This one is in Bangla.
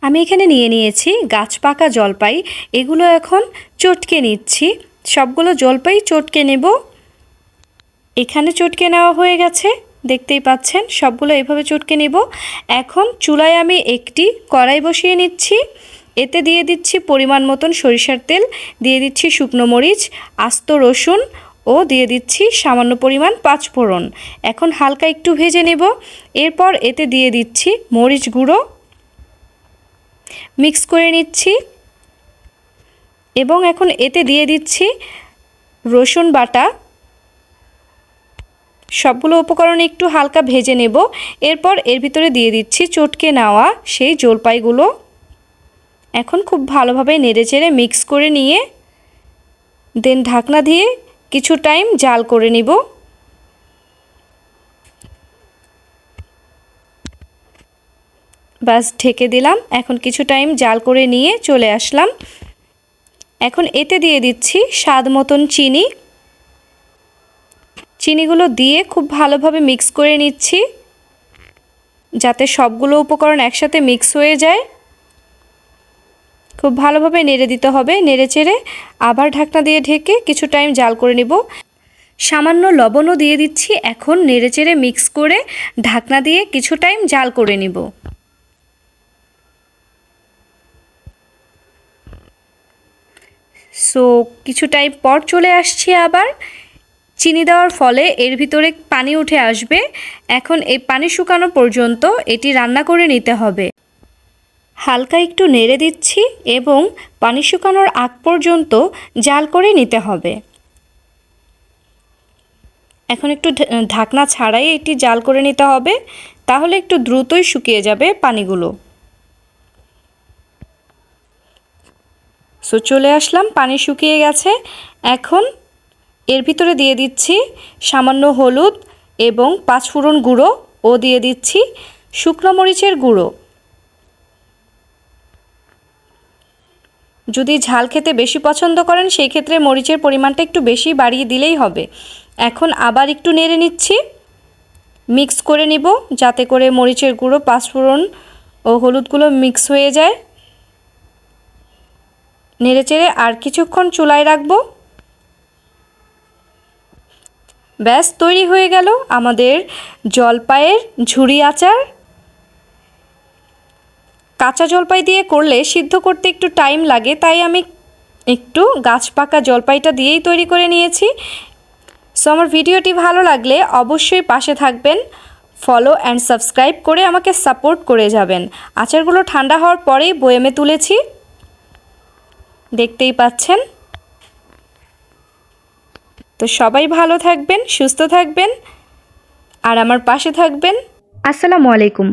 আমি এখানে নিয়ে নিয়েছি গাছ পাকা জলপাই। এগুলো এখন চটকে নিচ্ছি। সবগুলো জলপাই চটকে নেব। এখানে চটকে নেওয়া হয়ে গেছে, দেখতেই পাচ্ছেন। সবগুলো এভাবে চটকে নেব। এখন চুলায় আমি একটি কড়াই বসিয়ে নিচ্ছি। এতে দিয়ে দিচ্ছি পরিমাণ মতন সরিষার তেল, দিয়ে দিচ্ছি শুকনো মরিচ, আস্ত রসুন ও দিয়ে দিচ্ছি সামান্য পরিমাণ পাঁচফোড়ন। এখন হালকা একটু ভেজে নেব। এরপর এতে দিয়ে দিচ্ছি মরিচ গুঁড়ো, মিক্স করে নিচ্ছি এবং এখন এতে দিয়ে দিচ্ছি রসুন বাটা। সবগুলো উপকরণ একটু হালকা ভেজে নেব। এরপর এর ভিতরে দিয়ে দিচ্ছি চটকে নেওয়া সেই জলপাইগুলো। এখন খুব ভালোভাবে নেড়েচেড়ে মিক্স করে নিয়ে দেন ঢাকনা দিয়ে কিছু টাইম জাল করে নিব। বাস ঢেকে দিলাম। এখন কিছু টাইম জাল করে নিয়ে চলে আসলাম। এখন এতে দিয়ে দিচ্ছি স্বাদ মতন চিনি। চিনিগুলো দিয়ে খুব ভালোভাবে মিক্স করে নিচ্ছি যাতে সবগুলো উপকরণ একসাথে মিক্স হয়ে যায়। খুব ভালোভাবে নেড়ে দিতে হবে। নেড়েচেড়ে আবার ঢাকনা দিয়ে ঢেকে কিছু টাইম জাল করে নিব। সামান্য লবণও দিয়ে দিচ্ছি। এখন নেড়েচেড়ে মিক্স করে ঢাকনা দিয়ে কিছু টাইম জাল করে নিব। সো কিছু টাইম পর চলে আসছি আবার। চিনি দেওয়ার ফলে এর ভিতরে পানি উঠে আসবে। এখন এই পানি শুকানো পর্যন্ত এটি রান্না করে নিতে হবে। হালকা একটু নেড়ে দিচ্ছি এবং পানি শুকানোর আগ পর্যন্ত জাল করে নিতে হবে। এখন একটু ঢাকনা ছাড়াই এটি জাল করে নিতে হবে, তাহলে একটু দ্রুতই শুকিয়ে যাবে পানিগুলো। সো চলে আসলাম, পানি শুকিয়ে গেছে। এখন এর ভিতরে দিয়ে দিচ্ছি সামান্য হলুদ এবং পাঁচফোড়ন গুঁড়ো ও দিয়ে দিচ্ছি শুকনো মরিচের গুঁড়ো। যদি ঝাল খেতে বেশি পছন্দ করেন সেই ক্ষেত্রে মরিচের পরিমাণটা একটু বেশি বাড়িয়ে দিলেই হবে। এখন আবার একটু নেড়ে নিচ্ছি, মিক্স করে নিব যাতে করে মরিচের গুঁড়ো, পাঁচফোড়ন ও হলুদগুলো মিক্স হয়ে যায়। নেড়েচেড়ে আর কিছুক্ষণ চুলায় রাখবো। ব্যাস তৈরি হয়ে গেল আমাদের জলপাইয়ের ঝুরি আচার। কাঁচা জলপাই দিয়ে করলে সিদ্ধ করতে একটু টাইম লাগে, তাই আমি একটু গাছ পাকা জলপাইটা দিয়েই তৈরি করে নিয়েছি। সো আমার ভিডিওটি ভালো লাগলে অবশ্যই পাশে থাকবেন, ফলো অ্যান্ড সাবস্ক্রাইব করে আমাকে সাপোর্ট করে যাবেন। আচারগুলো ঠান্ডা হওয়ার পরেই বয়ামে তুলেছি, দেখতেই পাচ্ছেন। তো সবাই ভালো থাকবেন, সুস্থ থাকবেন আর আমার পাশে থাকবেন। আসসালামু আলাইকুম।